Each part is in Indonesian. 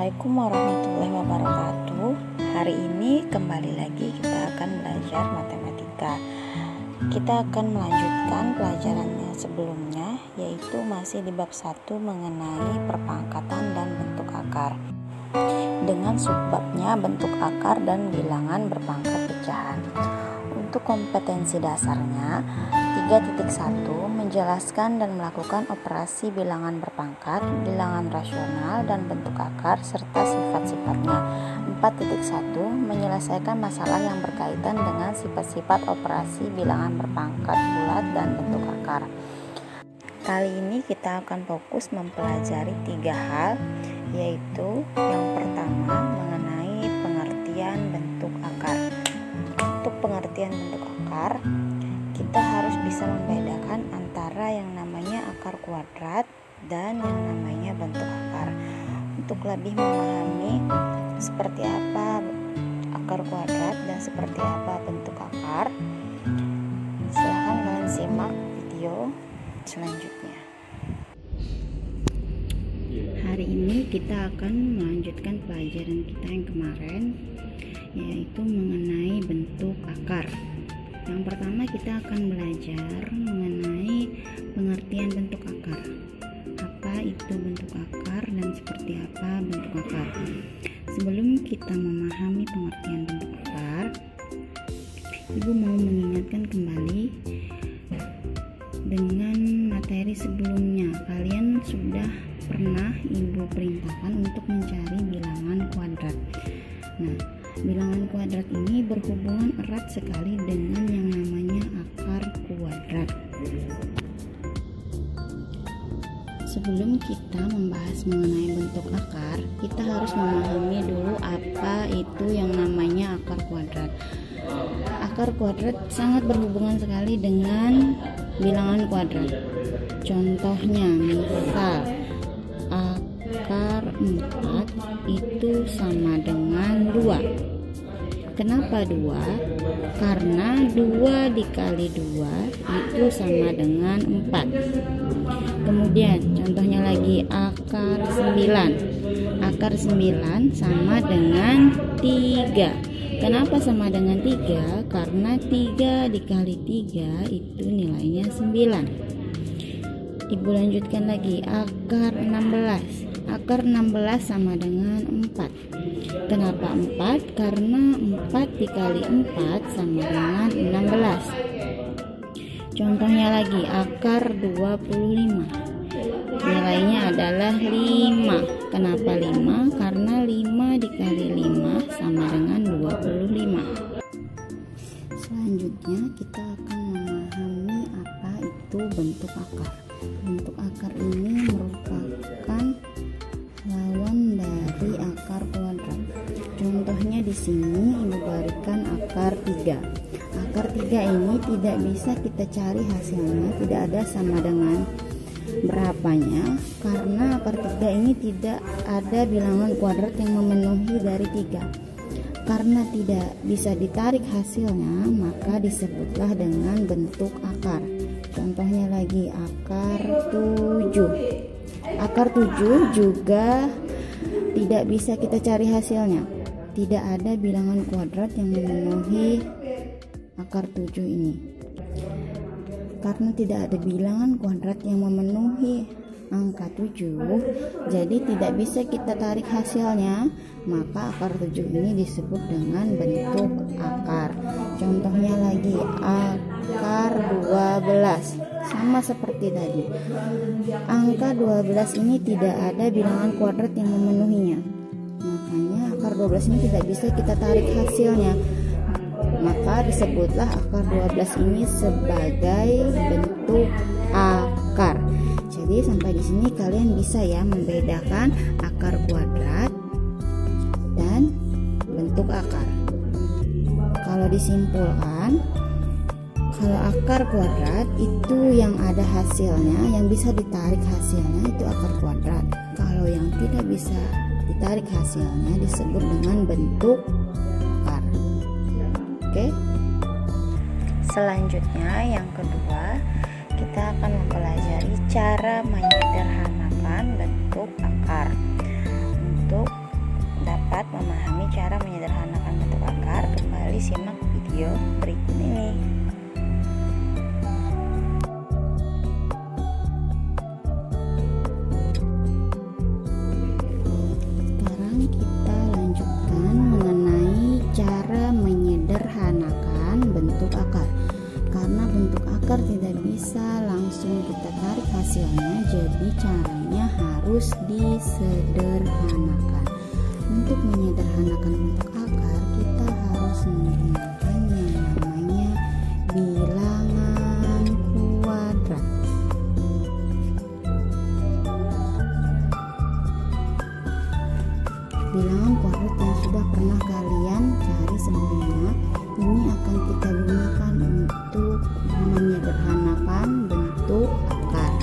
Assalamualaikum warahmatullahi wabarakatuh. Hari ini kembali lagi kita akan belajar matematika. Kita akan melanjutkan pelajarannya sebelumnya, yaitu masih di bab 1 mengenai perpangkatan dan bentuk akar, dengan subbabnya bentuk akar dan bilangan berpangkat pecahan. Untuk kompetensi dasarnya 3.1 menjelaskan dan melakukan operasi bilangan berpangkat, bilangan rasional, dan bentuk akar serta sifat-sifatnya. 4.1 menyelesaikan masalah yang berkaitan dengan sifat-sifat operasi bilangan berpangkat bulat dan bentuk akar. Kali ini kita akan fokus mempelajari 3 hal, yaitu yang pertama mengenai pengertian bentuk akar. Untuk pengertian bentuk akar, kita harus bisa membedakan antara yang namanya akar kuadrat dan yang namanya bentuk akar. Untuk lebih memahami seperti apa akar kuadrat dan seperti apa bentuk akar, silahkan kalian simak video selanjutnya. Hari ini kita akan melanjutkan pelajaran kita yang kemarin, yaitu mengenai bentuk akar. Yang pertama kita akan belajar mengenai pengertian bentuk akar. Apa itu bentuk akar dan seperti apa bentuk akar? Sebelum kita memahami pengertian bentuk akar, Ibu mau mengingatkan kembali dengan materi sebelumnya. Kalian sudah pernah Ibu perintahkan untuk mencari bilangan kuadrat. Nah, bilangan kuadrat ini berhubungan erat sekali dengan yang namanya akar kuadrat. Sebelum kita membahas mengenai bentuk akar, kita harus memahami dulu apa itu yang namanya akar kuadrat. Akar kuadrat sangat berhubungan sekali dengan bilangan kuadrat. Contohnya, misal akar 4 itu sama dengan 2. Kenapa 2? Karena 2 dikali 2 itu sama dengan 4. Kemudian contohnya lagi akar 9. Akar 9 sama dengan 3. Kenapa sama dengan 3? Karena 3 dikali 3 itu nilainya 9. Ibu lanjutkan lagi, akar 16. Akar 16 sama dengan 4. Kenapa 4? Karena 4 dikali 4 sama dengan 16. Contohnya lagi, akar 25. Nilainya adalah 5. Kenapa 5? Karena 5 dikali 5 sama dengan 25. Selanjutnya kita akan memahami apa itu bentuk akar. Bentuk akar ini merupakan lawan dari akar kuadrat. Contohnya di sini Ibu berikan akar 3. Akar 3 ini tidak bisa kita cari hasilnya, tidak ada sama dengan berapanya, karena akar 3 ini tidak ada bilangan kuadrat yang memenuhi dari 3. Karena tidak bisa ditarik hasilnya, maka disebutlah dengan bentuk akar. Contohnya lagi akar 7. Akar 7 juga tidak bisa kita cari hasilnya. Tidak ada bilangan kuadrat yang memenuhi akar 7 ini. Karena tidak ada bilangan kuadrat yang memenuhi angka 7, jadi tidak bisa kita tarik hasilnya, maka akar 7 ini disebut dengan bentuk akar. Contohnya lagi akar 12. Sama seperti tadi, angka 12 ini tidak ada bilangan kuadrat yang memenuhinya, makanya akar 12 ini tidak bisa kita tarik hasilnya, maka disebutlah akar 12 ini sebagai bentuk akar. Jadi sampai di sini kalian bisa ya membedakan akar kuadrat dan bentuk akar. Kalau disimpulkan, kalau akar kuadrat itu yang ada hasilnya, yang bisa ditarik hasilnya itu akar kuadrat. Kalau yang tidak bisa ditarik hasilnya disebut dengan bentuk akar. Oke. Selanjutnya yang kedua, kita akan mempelajari cara menyederhanakan bentuk akar. Untuk video berikut ini. Sekarang kita lanjutkan mengenai cara menyederhanakan bentuk akar. Karena bentuk akar tidak bisa langsung kita tarik hasilnya, jadi caranya harus disederhanakan. Untuk menyederhanakan bentuk akar, kita harus menggunakan yang namanya bilangan kuadrat. Bilangan kuadrat yang sudah pernah kalian cari sebelumnya, ini akan kita gunakan untuk menyederhanakan bentuk akar.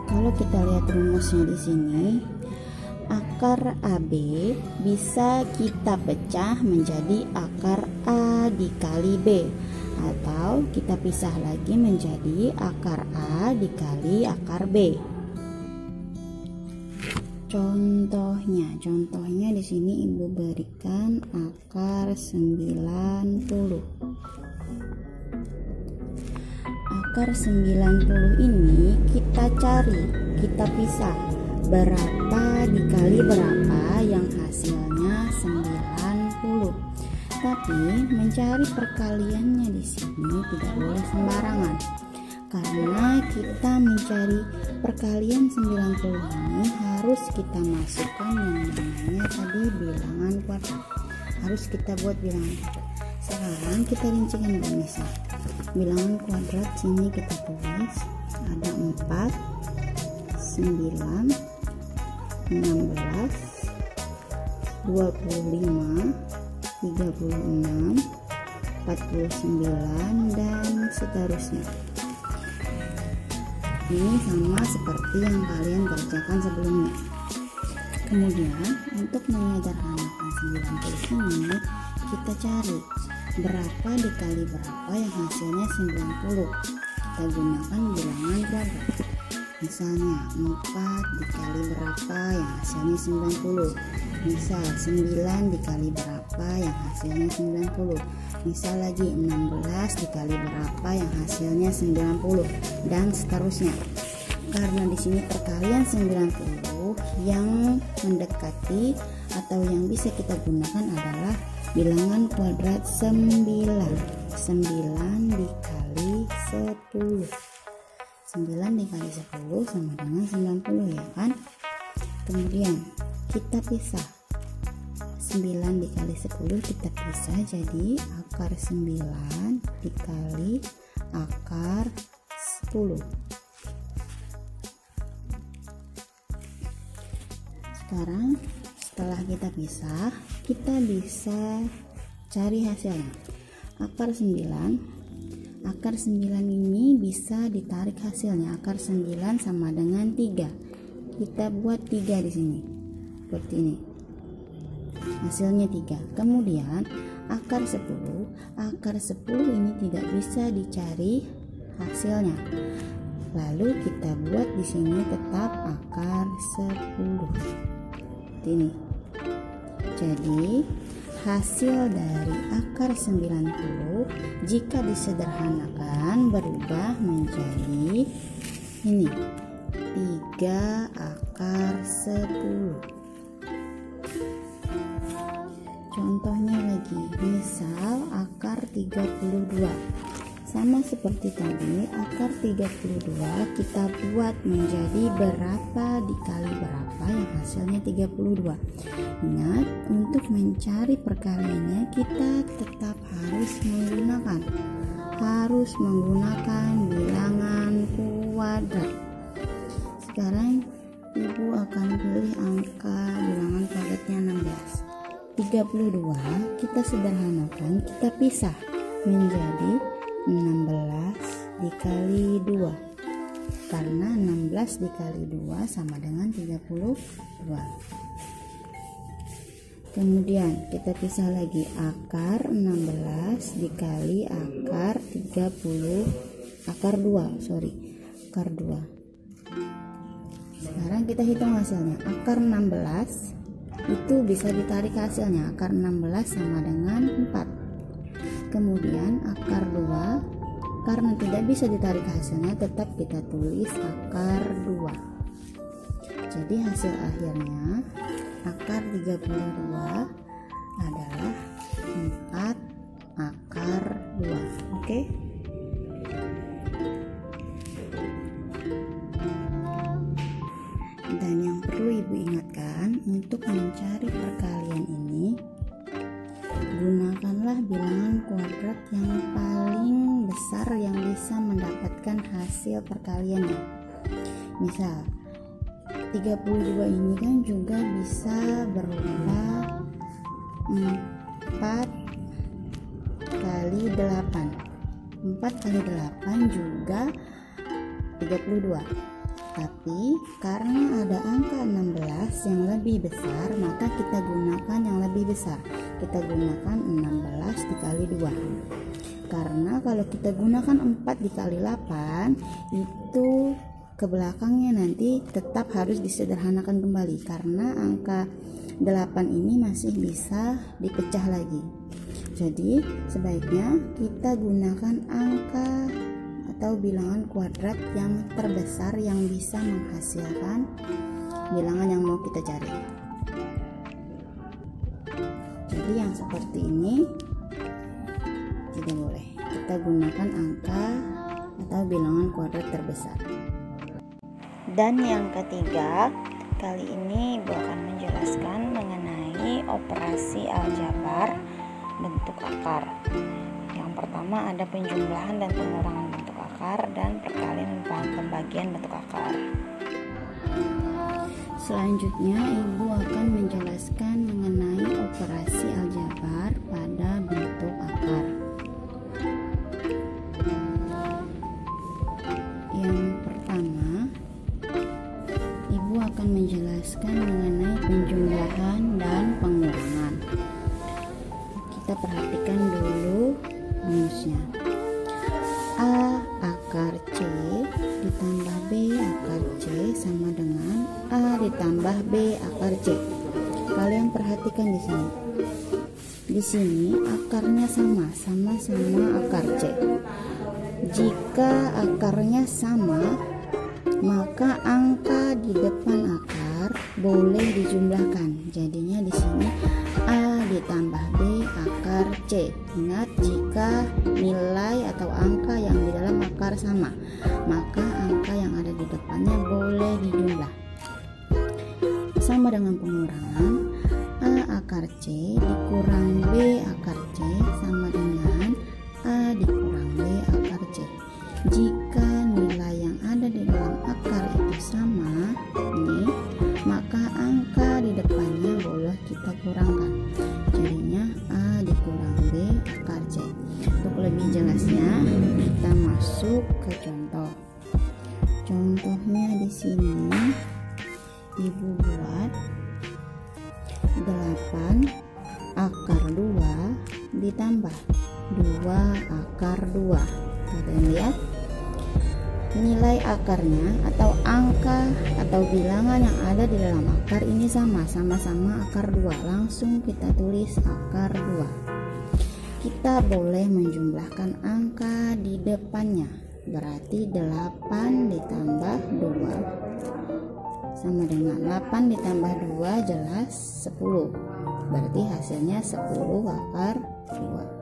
Kalau kita lihat rumusnya di sini, akar AB bisa kita pecah menjadi akar A dikali B, atau kita pisah lagi menjadi akar A dikali akar B. Contohnya di sini Ibu berikan akar 90. Akar 90 ini kita cari, kita pisah berapa dikali berapa yang hasilnya 90. Tapi mencari perkaliannya di sini tidak boleh sembarangan. Karena kita mencari perkalian 90 ini harus kita masukkan yang namanya tadi bilangan kuadrat. Harus kita buat bilangan kuadrat. Sekarang kita rincikan misal. Bilangan kuadrat sini kita tulis ada 4, 9, 16, 25, 36, 49 dan seterusnya. Ini sama seperti yang kalian kerjakan sebelumnya. Kemudian untuk menyederhanakan 90 ini kita cari berapa dikali berapa yang hasilnya 90. Kita gunakan bilangan kuadrat. Misalnya 4 dikali berapa yang hasilnya 90. Misal 9 dikali berapa yang hasilnya 90. Misal lagi 16 dikali berapa yang hasilnya 90 dan seterusnya. Karena di sini perkalian 90 yang mendekati atau yang bisa kita gunakan adalah bilangan kuadrat 9. 9 dikali 10. 9 dikali 10 sama dengan 90 ya kan. Kemudian kita pisah 9 dikali 10 kita pisah jadi akar 9 dikali akar 10. Sekarang setelah kita pisah, kita bisa cari hasilnya. Akar 9 ini bisa ditarik hasilnya. Akar 9 sama dengan 3. Kita buat 3 di sini. Seperti ini. Hasilnya 3. Kemudian akar 10 ini tidak bisa dicari hasilnya. Lalu kita buat di sini tetap akar 10. Ini. Jadi hasil dari akar 90 jika disederhanakan berubah menjadi ini 3 akar 10. Contohnya lagi, misal akar 32. Sama seperti tadi, akar 32 kita buat menjadi berapa dikali berapa yang hasilnya 32. Ingat, untuk mencari perkaliannya kita tetap harus menggunakan bilangan kuadrat. Sekarang Ibu akan pilih angka bilangan kuadratnya 16. 32 kita sederhanakan, kita pisah menjadi 16 dikali 2. Karena 16 dikali 2 sama dengan 32. Kemudian kita pisah lagi akar 16 dikali akar 2. Sekarang kita hitung hasilnya. Akar 16 itu bisa ditarik hasilnya. Akar 16 sama dengan 4. Kemudian akar 2, karena tidak bisa ditarik hasilnya, tetap kita tulis akar 2. Jadi hasil akhirnya akar 32 adalah 4 akar 2. Oke? Dan yang perlu Ibu ingatkan, untuk mencari perkalian ini, gunakanlah bilangan kuadrat yang paling besar yang bisa mendapatkan hasil perkaliannya. Misal 32 ini kan juga bisa berupa 4 kali 8. 4 kali 8 juga 32. Tapi karena ada angka 16 yang lebih besar, maka kita gunakan yang lebih besar. Kita gunakan 16 dikali 2. Karena kalau kita gunakan 4 dikali 8, itu ke belakangnya nanti tetap harus disederhanakan kembali, karena angka 8 ini masih bisa dipecah lagi. Jadi sebaiknya kita gunakan angka atau bilangan kuadrat yang terbesar yang bisa menghasilkan bilangan yang mau kita cari. Jadi yang seperti ini tidak boleh. Kita gunakan angka atau bilangan kuadrat terbesar. Dan yang ketiga, kali ini Ibu akan menjelaskan mengenai operasi aljabar bentuk akar. Yang pertama ada penjumlahan dan pengurangan bentuk akar dan perkalian dan pembagian bentuk akar. Selanjutnya Ibu akan menjelaskan mengenai operasi aljabar pada bentuk akar. Yang pertama, Ibu akan menjelaskan mengenai penjumlahan dan pengurangan. Kita perhatikan dulu rumusnya. A akar C ditambah B akar C sama dengan A ditambah B akar C. Kalian perhatikan di sini. Di sini akarnya sama-sama akar C. Jika akarnya sama, maka angka di depan akar boleh dijumlahkan. Jadinya di sini A ditambah B akar C. Ingat, jika nilai atau angka yang di dalam akar sama, maka angka yang ada di depannya boleh dijumlah. Sama dengan pengurangan, A akar C dikurang B akar C sama dengan A dikurang B akar C. Jika nilai yang ada di dalam akar itu sama, maka angka di depannya boleh kita kurangkan. Jadinya A dikurang B akar C. Untuk lebih jelasnya, kita masuk ke contoh. Contohnya di sini Ibu buat 8 akar 2 ditambah 2 akar 2. Kalian lihat, nilai akarnya atau angka atau bilangan yang ada di dalam akar ini sama-sama akar 2. Langsung kita tulis akar 2. Kita boleh menjumlahkan angka di depannya. Berarti 8 ditambah 2 sama dengan 8 ditambah 2 jelas 10. Berarti hasilnya 10 akar 2.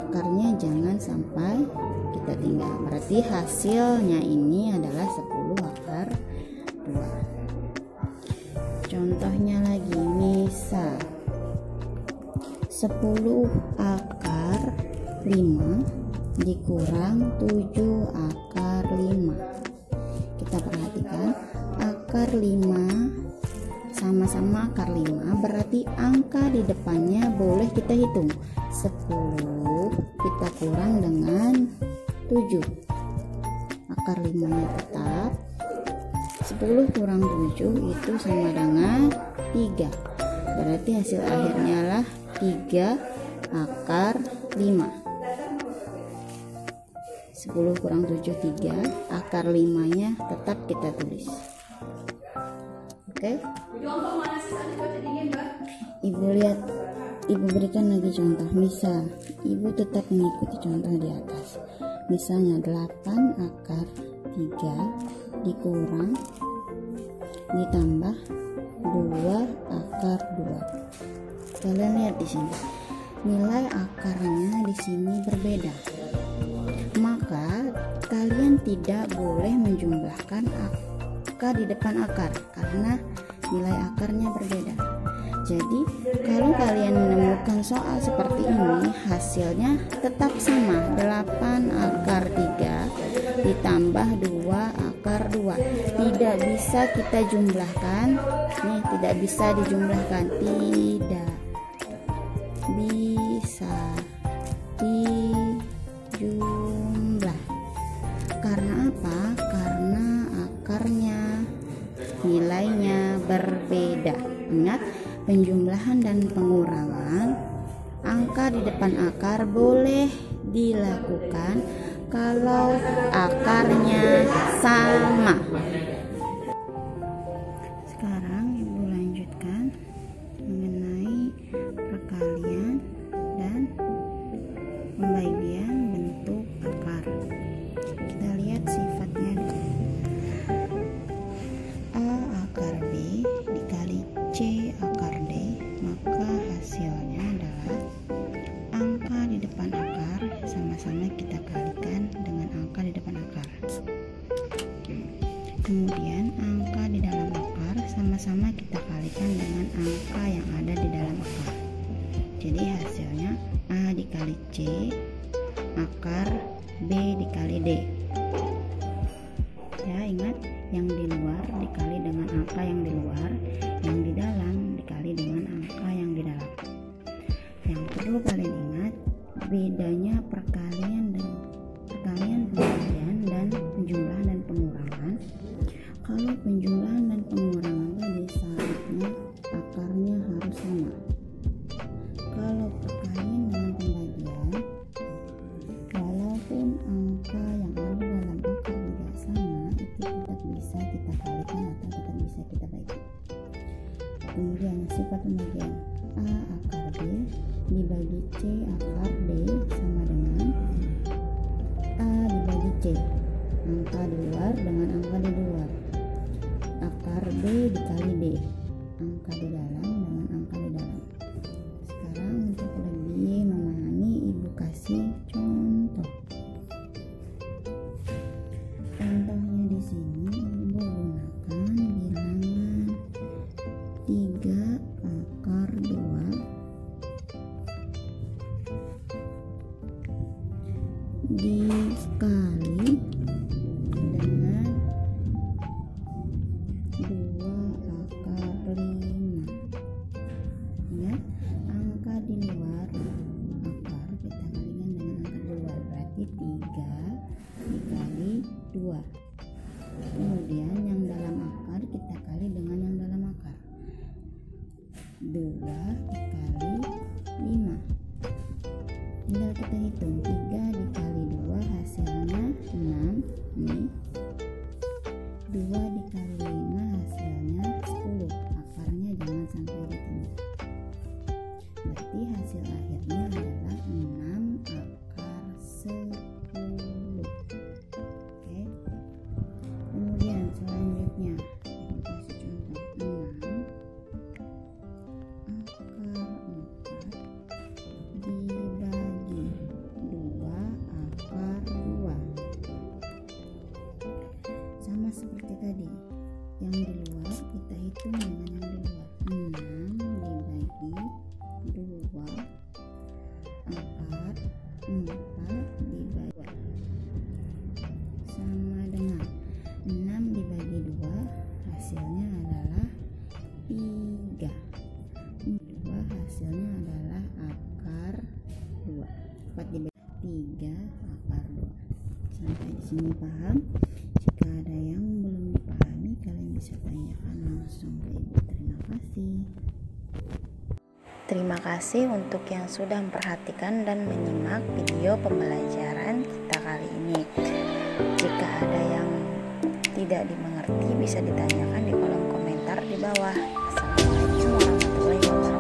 Akarnya jangan sampai kita tinggal. Berarti hasilnya ini adalah 10 akar 2. Contohnya lagi, misal 10 akar 5 dikurang 7 akar 5. Kita perhatikan, akar 5 sama-sama akar 5, berarti angka di depannya boleh kita hitung. 10 kita kurang dengan 7. Akar 5-nya tetap. 10 kurang 7 itu sama dengan 3. Berarti hasil akhirnya adalah 3 akar 5. 10 kurang 7 3. Akar 5-nya tetap kita tulis. Oke. Ibu berikan lagi contoh. Misal ibu tetap mengikuti contoh di atas. Misalnya 8 akar 3 dikurang ditambah 2 akar 2. Kalian lihat di sini. Nilai akarnya di sini berbeda. Maka kalian tidak boleh menjumlahkan angka di depan akar karena nilai akarnya berbeda. Jadi kalau kalian menemukan soal seperti ini, hasilnya tetap sama, 8 akar 3 ditambah 2 akar 2. Tidak bisa kita jumlahkan. Nih, tidak bisa dijumlahkan. Tidak bisa dijumlah. Karena apa? Karena akarnya nilainya berbeda. Ingat, penjumlahan dan pengurangan angka di depan akar boleh dilakukan kalau akarnya sama. Sekarang ibu lanjutkan mengenai perkalian dan pembagian bentuk akar. Kita lihat sifatnya dulu. A akar B dikali C akar D, maka hasilnya adalah angka di depan akar sama-sama kita kalikan dengan angka di depan akar. Kemudian angka di dalam akar sama-sama kita kalikan dengan angka yang ada di dalam akar. Jadi hasilnya A dikali C akar B dikali D. Ya, ingat, yang di luar dikali dengan angka yang di luar, yang di dalam dikali dengan angka yang di dalam. Yang perlu kalian ingat, bedanya perkalian, pembagian, dan penjumlahan dan pengurangan. Kalau penjumlahan dan pengurangan tadi syaratnya akarnya harus sama. Kalau perkalian dengan pembagian, walaupun angka yang ada dalam akar tidak sama, itu tetap bisa kita kalikan atau tetap bisa kita bagi. Kemudian sifat pembagian, A akar B dibagi C akar D sama dengan A dibagi C, angka di luar dengan angka di luar, akar B dikali D, angka di dalam dengan angka di dalam. Sekarang untuk lebih memahami, ibu kasih contoh. Contohnya di sini ibu gunakan bilangan 3 akar 2 dikali dengan 2 akar 5. Ya, angka di luar akar kita kalikan dengan angka di luar, berarti 3 dikali 2. Kemudian yang dalam akar kita kali dengan yang dalam akar, 2 dikali 5. Tinggal kita hitung, 3 dikali 2 hasilnya 6 nih. 2 dikali 5 hasilnya 10. Akarnya jangan sampai ditinggal. Berarti hasil akhirnya adalah 6 akar 10. Oke. Kemudian selanjutnya kita kasih contoh 6 akar 4 dibagi 2 akar 2. Sama seperti tadi, yang di luar kita hitung dengan yang di luar. 6 dibagi 2 akar 4 dibagi 2 sama dengan 6 dibagi 2 hasilnya adalah 3. 2 hasilnya adalah akar 2. 4 dibagi 3 akar 2. Sampai di sini paham? Jika ada yang belum dipahami, kalian bisa tanyakan langsung ke ibu. Terima kasih. Terima kasih untuk yang sudah memperhatikan dan menyimak video pembelajaran kita kali ini. Jika ada yang tidak dimengerti, bisa ditanyakan di kolom komentar. komentar di bawah. Assalamualaikum warahmatullahi wabarakatuh.